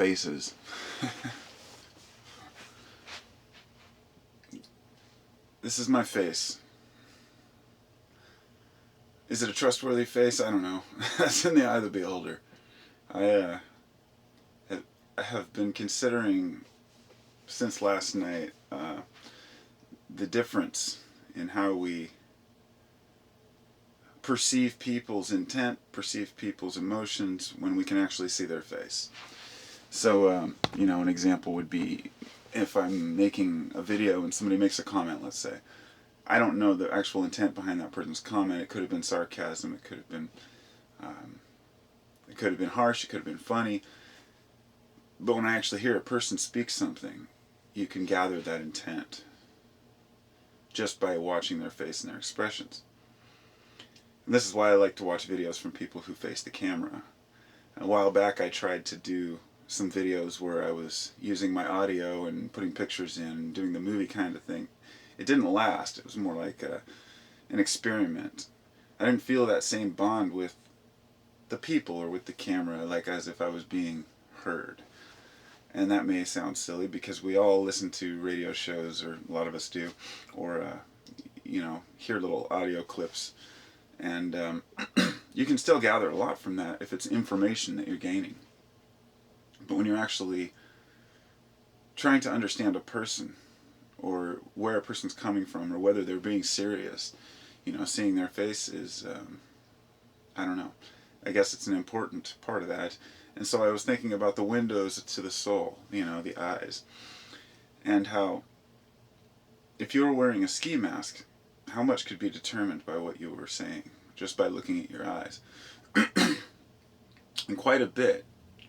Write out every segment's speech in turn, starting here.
Faces. This is my face. Is it a trustworthy face? I don't know. That's in the eye of the beholder. I have been considering since last night the difference in how we perceive people's intent, perceive people's emotions when we can actually see their face. So, an example would be if I'm making a video and somebody makes a comment, let's say. I don't know the actual intent behind that person's comment. It could have been sarcasm. It could have been harsh. It could have been funny. But when I actually hear a person speak something, you can gather that intent just by watching their face and their expressions. And this is why I like to watch videos from people who face the camera. A while back I tried to do some videos where I was using my audio and putting pictures in and doing the movie kind of thing. It didn't last. It was more like an experiment. I didn't feel that same bond with the people or with the camera, like as if I was being heard. And that may sound silly because we all listen to radio shows, or a lot of us do, or hear little audio clips. And you can still gather a lot from that if it's information that you're gaining. But when you're actually trying to understand a person, or where a person's coming from, or whether they're being serious, seeing their face is, I don't know. I guess it's an important part of that. And so I was thinking about the windows to the soul, the eyes. And how, if you were wearing a ski mask, how much could be determined by what you were saying, just by looking at your eyes. And quite a bit.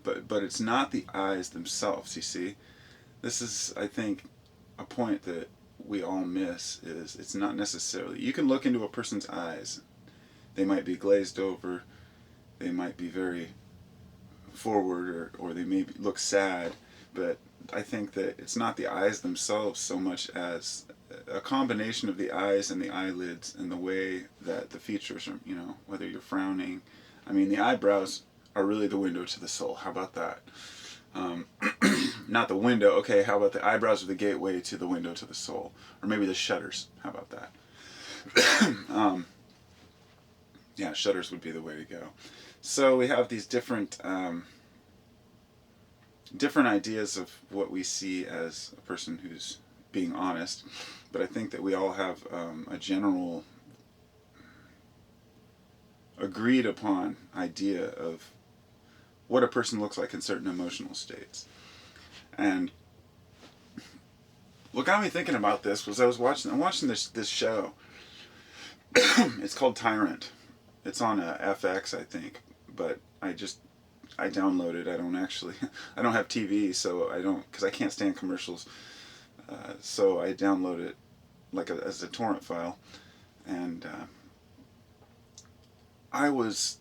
But it's not the eyes themselves, you see. This is, I think, a point that we all miss, is it's not necessarily... You can look into a person's eyes. They might be glazed over. They might be very forward, or they may look sad. But I think that it's not the eyes themselves so much as a combination of the eyes and the eyelids and the way that the features are, whether you're frowning. I mean, the eyebrows are really the window to the soul. How about that? Not the window. Okay, how about the eyebrows are the gateway to the window to the soul? Or maybe the shutters. How about that? Yeah, shutters would be the way to go. So we have these different ideas of what we see as a person who's being honest. But I think that we all have a general agreed upon idea of what a person looks like in certain emotional states. And what got me thinking about this was I'm watching this show. It's called Tyrant. It's on FX, I think, but I downloaded. I don't have TV, so because I can't stand commercials. So I download it as a torrent file, and I was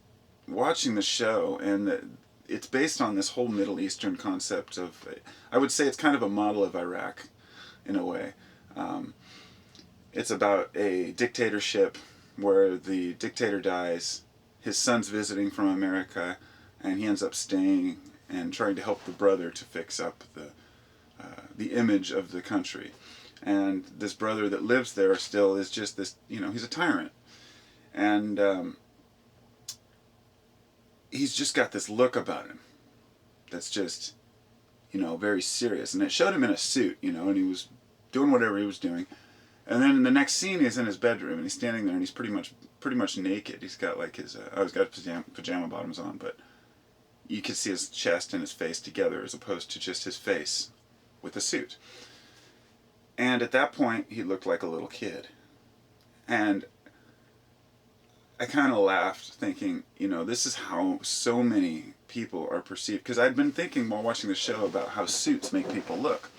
watching the show, and it's based on this whole Middle Eastern concept of, I would say it's kind of a model of Iraq, in a way. It's about a dictatorship where the dictator dies, his son's visiting from America, and he ends up staying and trying to help the brother to fix up the image of the country. And this brother that lives there still is just this, he's a tyrant. And he's just got this look about him that's just, very serious. And it showed him in a suit, and he was doing whatever he was doing. And then in the next scene, he's in his bedroom, and he's standing there, and he's pretty much naked. He's got his, he's got pajama bottoms on, but you could see his chest and his face together, as opposed to just his face with the suit. And at that point, he looked like a little kid. And I kind of laughed, thinking, this is how so many people are perceived. Because I'd been thinking while watching the show about how suits make people look,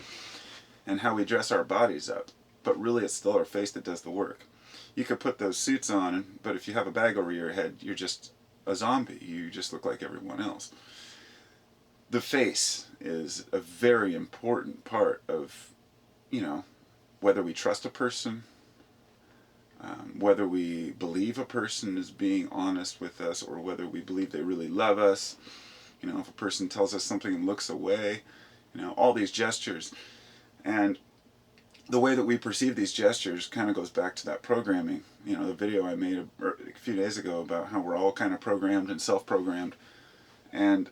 and how we dress our bodies up. But really, it's still our face that does the work. You could put those suits on, but if you have a bag over your head, you're just a zombie. You just look like everyone else. The face is a very important part of, whether we trust a person, whether we believe a person is being honest with us, or whether we believe they really love us. You know, if a person tells us something and looks away, you know, all these gestures. And the way that we perceive these gestures kind of goes back to that programming. You know, the video I made a few days ago about how we're all kind of programmed and self-programmed. And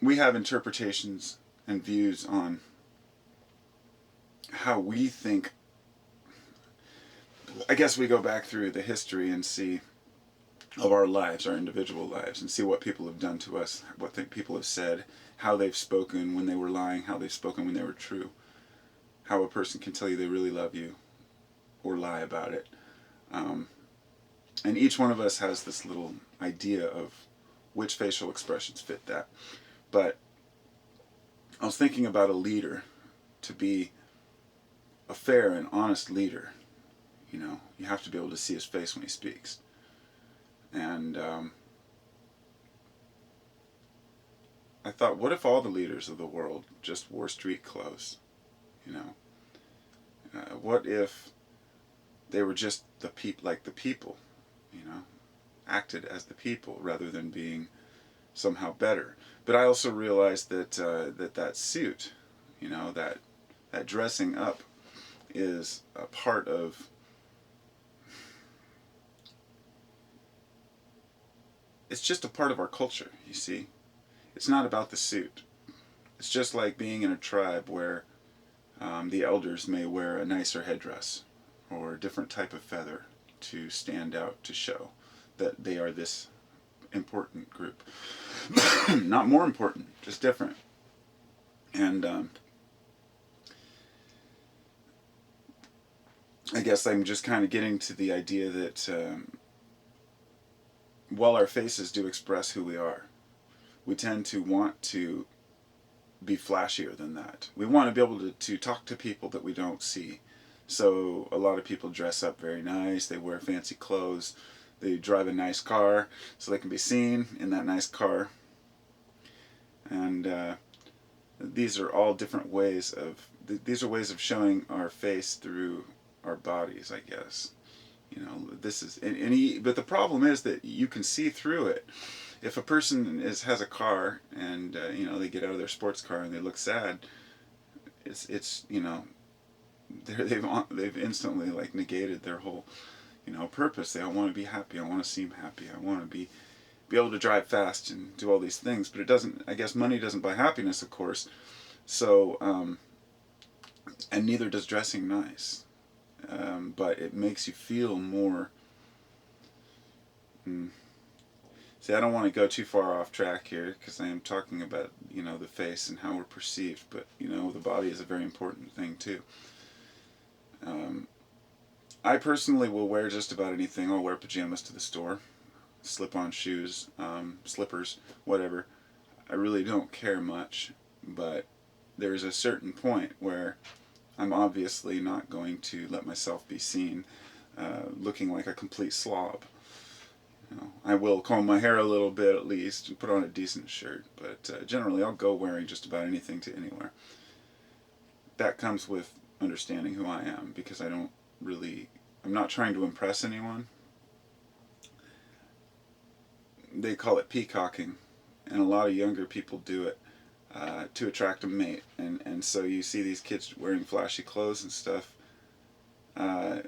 we have interpretations and views on how we think. I guess we go back through the history and see of our lives, our individual lives, and see what people have done to us, what people have said, how they've spoken when they were lying, how they've spoken when they were true, how a person can tell you they really love you or lie about it. And each one of us has this little idea of which facial expressions fit that. But I was thinking about a leader, to be a fair and honest leader. You know, you have to be able to see his face when he speaks. And I thought, what if all the leaders of the world just wore street clothes? You know, what if they were just like the people? You know, acted as the people rather than being somehow better. But I also realized that that suit, you know, that dressing up is a part of. It's just a part of our culture, you see. It's not about the suit. It's just like being in a tribe where the elders may wear a nicer headdress or a different type of feather to stand out, to show that they are this important group. Not more important, just different. And I guess I'm just kind of getting to the idea that while our faces do express who we are, we tend to want to be flashier than that. We want to be able to talk to people that we don't see. So a lot of people dress up very nice, they wear fancy clothes, they drive a nice car so they can be seen in that nice car. And these are all different ways these are ways of showing our face through our bodies, I guess. You know, this is, but the problem is that you can see through it. If a person has a car and you know, they get out of their sports car and they look sad, it's you know, they've instantly like negated their whole, you know, purpose. They don't want to be happy. I want to seem happy. I want to be able to drive fast and do all these things. But it doesn't. I guess money doesn't buy happiness, of course. So and neither does dressing nice. But it makes you feel more. See, I don't want to go too far off track here because I am talking about, you know, the face and how we're perceived, but, you know, the body is a very important thing too. I personally will wear just about anything. I'll wear pajamas to the store, slip-on shoes, slippers, whatever. I really don't care much, but there's a certain point where I'm obviously not going to let myself be seen looking like a complete slob. You know, I will comb my hair a little bit at least and put on a decent shirt, but generally I'll go wearing just about anything to anywhere. That comes with understanding who I am, because I'm not trying to impress anyone. They call it peacocking, and a lot of younger people do it to attract a mate, and so you see these kids wearing flashy clothes and stuff, and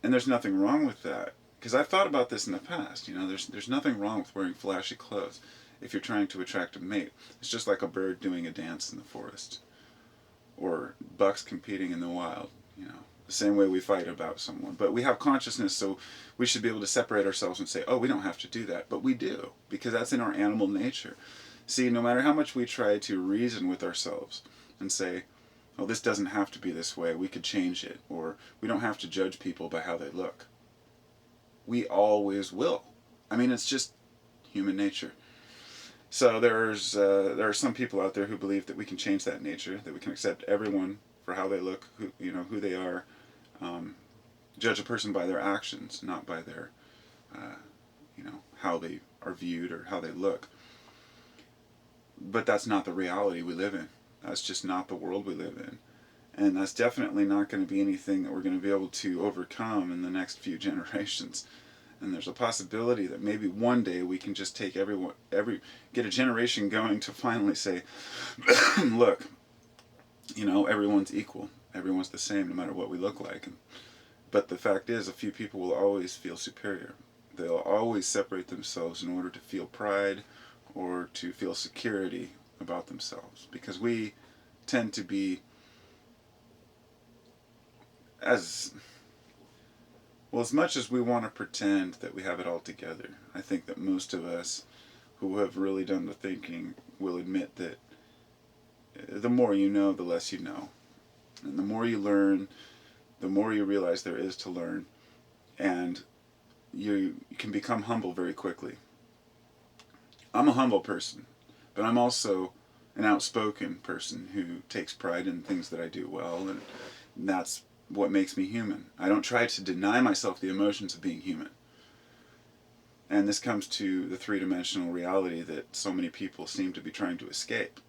there's nothing wrong with that. Because I've thought about this in the past, you know, there's nothing wrong with wearing flashy clothes if you're trying to attract a mate. It's just like a bird doing a dance in the forest, or bucks competing in the wild, you know, the same way we fight about someone. But we have consciousness, so we should be able to separate ourselves and say, oh, we don't have to do that. But we do, because that's in our animal nature. See, no matter how much we try to reason with ourselves and say, oh, this doesn't have to be this way, we could change it, or we don't have to judge people by how they look, we always will. I mean, it's just human nature. So there are some people out there who believe that we can change that nature, that we can accept everyone for how they look, who they are, judge a person by their actions, not by their, how they are viewed or how they look. But that's not the reality we live in. That's just not the world we live in. And that's definitely not going to be anything that we're going to be able to overcome in the next few generations. And there's a possibility that maybe one day we can just take get a generation going to finally say, look, everyone's equal. Everyone's the same no matter what we look like. But the fact is, a few people will always feel superior. They'll always separate themselves in order to feel pride or to feel security about themselves. Because we tend to be as much as we want to pretend that we have it all together. I think that most of us who have really done the thinking will admit that the more you know, the less you know. And the more you learn, the more you realize there is to learn. And you can become humble very quickly. I'm a humble person, but I'm also an outspoken person who takes pride in things that I do well, and that's what makes me human. I don't try to deny myself the emotions of being human. And this comes to the three-dimensional reality that so many people seem to be trying to escape.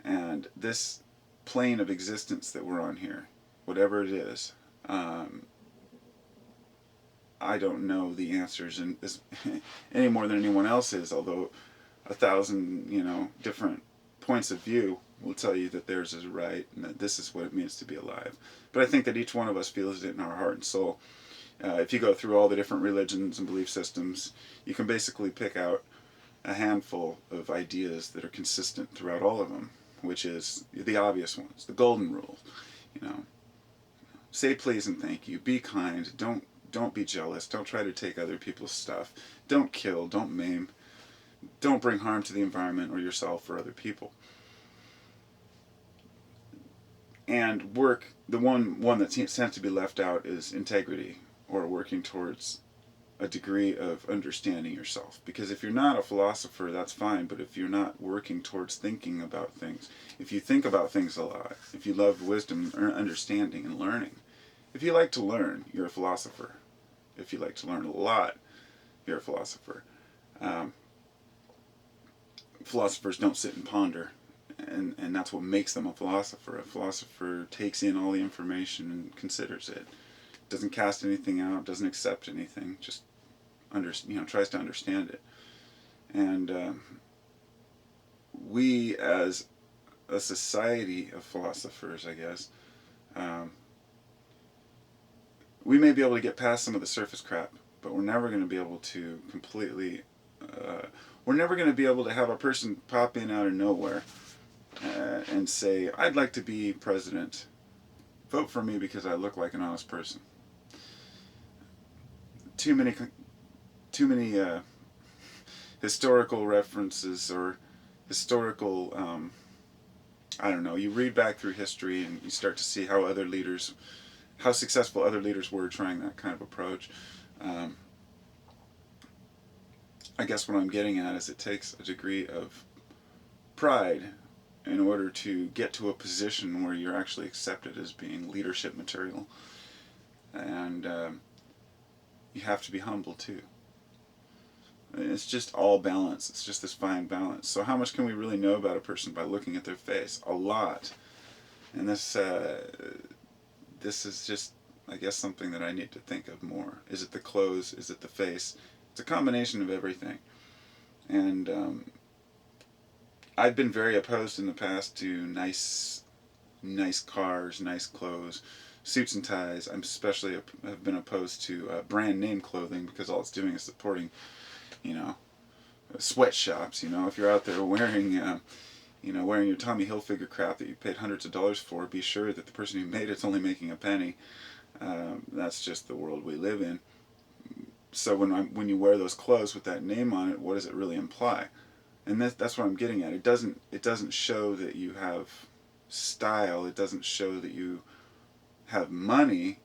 And this plane of existence that we're on here, whatever it is, I don't know the answers any more than anyone else is, although 1,000, different points of view will tell you that theirs is right and that this is what it means to be alive. But I think that each one of us feels it in our heart and soul. If you go through all the different religions and belief systems, you can basically pick out a handful of ideas that are consistent throughout all of them, which is the obvious ones, the golden rules. Say please and thank you. Be kind. Don't be jealous. Don't try to take other people's stuff. Don't kill. Don't maim. Don't bring harm to the environment or yourself or other people. And the one that tends to be left out is integrity, or working towards a degree of understanding yourself. Because if you're not a philosopher, that's fine, but if you're not working towards thinking about things, if you think about things a lot, if you love wisdom, or understanding and learning, if you like to learn, you're a philosopher. If you like to learn a lot, you're a philosopher. Philosophers don't sit and ponder, and that's what makes them a philosopher. A philosopher takes in all the information and considers it. Doesn't cast anything out, doesn't accept anything, just tries to understand it. And we, as a society of philosophers, I guess, we may be able to get past some of the surface crap, but we're never going to be able to completely... we're never going to be able to have a person pop in out of nowhere and say, I'd like to be president. Vote for me because I look like an honest person. Too many historical references or historical, I don't know, you read back through history and you start to see how successful other leaders were trying that kind of approach. I guess what I'm getting at is it takes a degree of pride in order to get to a position where you're actually accepted as being leadership material. And you have to be humble too. It's just all balance. It's just this fine balance. So how much can we really know about a person by looking at their face? A lot. And this is just, I guess, something that I need to think of more. Is it the clothes? Is it the face? It's a combination of everything. And I've been very opposed in the past to nice cars, nice clothes, suits and ties. I'm especially have been opposed to brand name clothing because all it's doing is supporting, sweatshops. If you're out there wearing, wearing your Tommy Hilfiger crap that you paid hundreds of dollars for, be sure that the person who made it's only making a penny. That's just the world we live in. So when you wear those clothes with that name on it, what does it really imply? And that's what I'm getting at. It doesn't show that you have style. It doesn't show that you have money.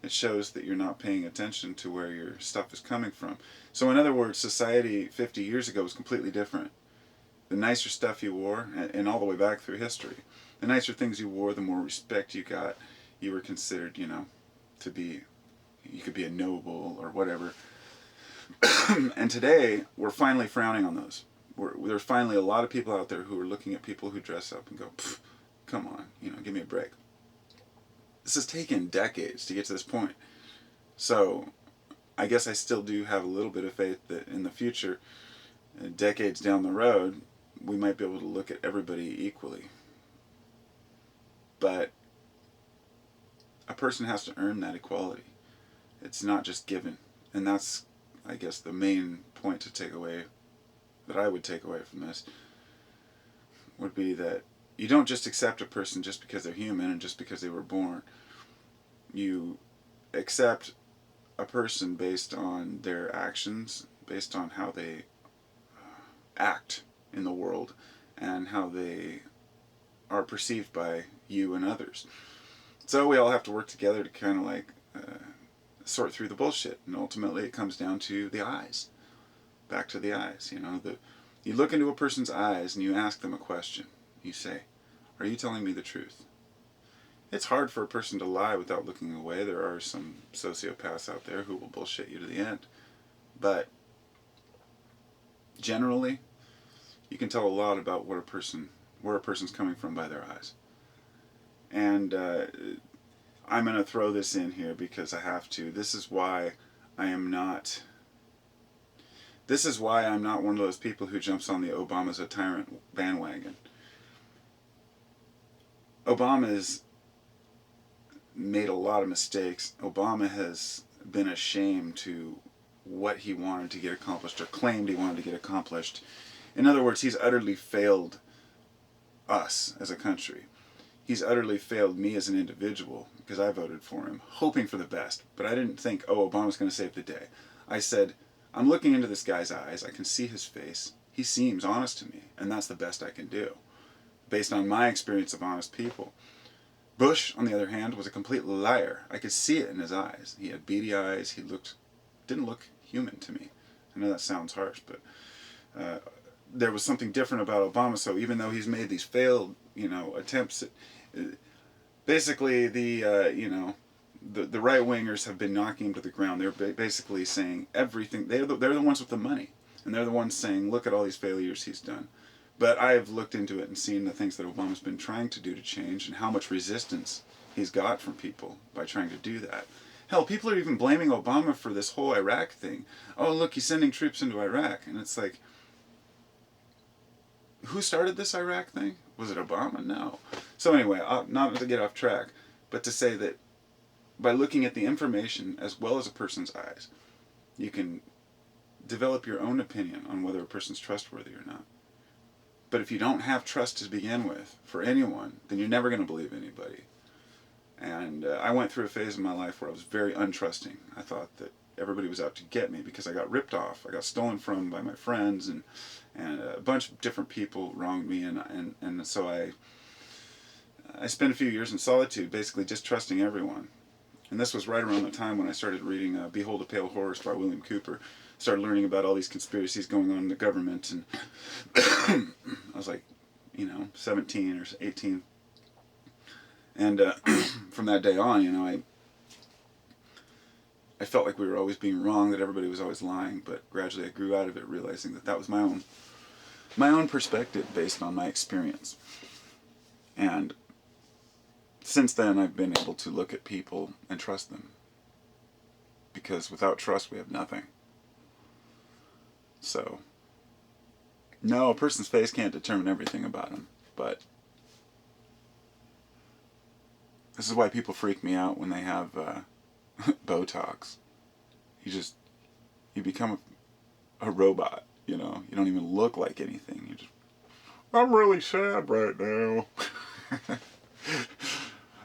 It shows that you're not paying attention to where your stuff is coming from. So in other words, society 50 years ago was completely different. The nicer stuff you wore, and all the way back through history, the nicer things you wore, the more respect you got. You were considered, to be, you could be a noble or whatever. And today, we're finally frowning on those. There's finally a lot of people out there who are looking at people who dress up and go, come on, give me a break. This has taken decades to get to this point. So I guess I still do have a little bit of faith that in the future, decades down the road, we might be able to look at everybody equally. But a person has to earn that equality. It's not just given. And that's, I guess, the main point to take away, that I would take away from this, would be that you don't just accept a person just because they're human and just because they were born. You accept a person based on their actions, based on how they act in the world, and how they are perceived by you and others. So we all have to work together to kind of like sort through the bullshit, and ultimately it comes down to the eyes. Back to the eyes, you know. You look into a person's eyes and you ask them a question. You say, "Are you telling me the truth?" It's hard for a person to lie without looking away. There are some sociopaths out there who will bullshit you to the end. But generally, you can tell a lot about where a person's coming from by their eyes. And I'm going to throw this in here because I have to. This is why I'm not one of those people who jumps on the Obama's a tyrant bandwagon. Obama's made a lot of mistakes. Obama has been ashamed to what he wanted to get accomplished, or claimed he wanted to get accomplished. In other words, he's utterly failed us as a country. He's utterly failed me as an individual, because I voted for him, hoping for the best. But I didn't think, oh, Obama's going to save the day. I said, I'm looking into this guy's eyes. I can see his face. He seems honest to me, and that's the best I can do, based on my experience of honest people. Bush, on the other hand, was a complete liar. I could see it in his eyes. He had beady eyes. He didn't look human to me. I know that sounds harsh, but there was something different about Obama. So even though he's made these failed, attempts, basically the right wingers have been knocking him to the ground. They're basically saying everything. They're the ones with the money, and they're the ones saying, look at all these failures he's done. But I have looked into it and seen the things that Obama's been trying to do to change, and how much resistance he's got from people by trying to do that. Hell, people are even blaming Obama for this whole Iraq thing. Oh, look, he's sending troops into Iraq. And it's like, who started this Iraq thing? Was it Obama? No. So anyway, not to get off track, but to say that by looking at the information as well as a person's eyes, you can develop your own opinion on whether a person's trustworthy or not. But if you don't have trust to begin with for anyone, then you're never going to believe anybody. And I went through a phase in my life where I was very untrusting. I thought that everybody was out to get me because I got ripped off. I got stolen from by my friends, and a bunch of different people wronged me. And so I spent a few years in solitude, basically just trusting everyone. And this was right around the time when I started reading Behold a Pale Horse by William Cooper. Started learning about all these conspiracies going on in the government, and I was like, 17 or 18. And from that day on, I felt like we were always being wrong, that everybody was always lying. But gradually I grew out of it, realizing that was my own perspective based on my experience. And since then, I've been able to look at people and trust them. Because without trust, we have nothing. So, no, a person's face can't determine everything about him, but this is why people freak me out when they have Botox. You become a robot, you don't even look like anything. I'm really sad right now.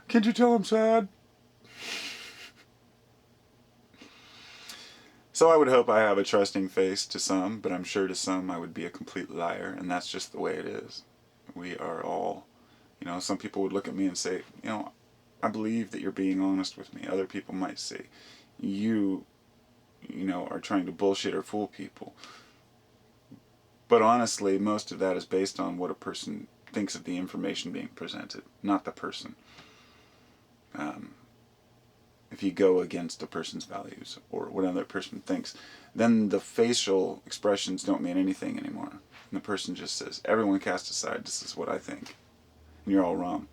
Can't you tell I'm sad? So I would hope I have a trusting face to some, but I'm sure to some I would be a complete liar, and that's just the way it is. We are all, some people would look at me and say, I believe that you're being honest with me. Other people might say, you are trying to bullshit or fool people. But honestly, most of that is based on what a person thinks of the information being presented, not the person. If you go against a person's values or what another person thinks, then the facial expressions don't mean anything anymore. And the person just says, everyone cast aside, this is what I think. And you're all wrong.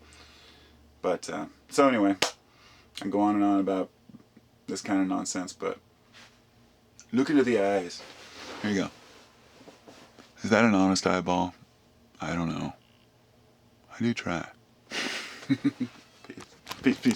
But, so anyway, I go on and on about this kind of nonsense, but Look into the eyes. Here you go. Is that an honest eyeball? I don't know. I do try. Peace. Peace.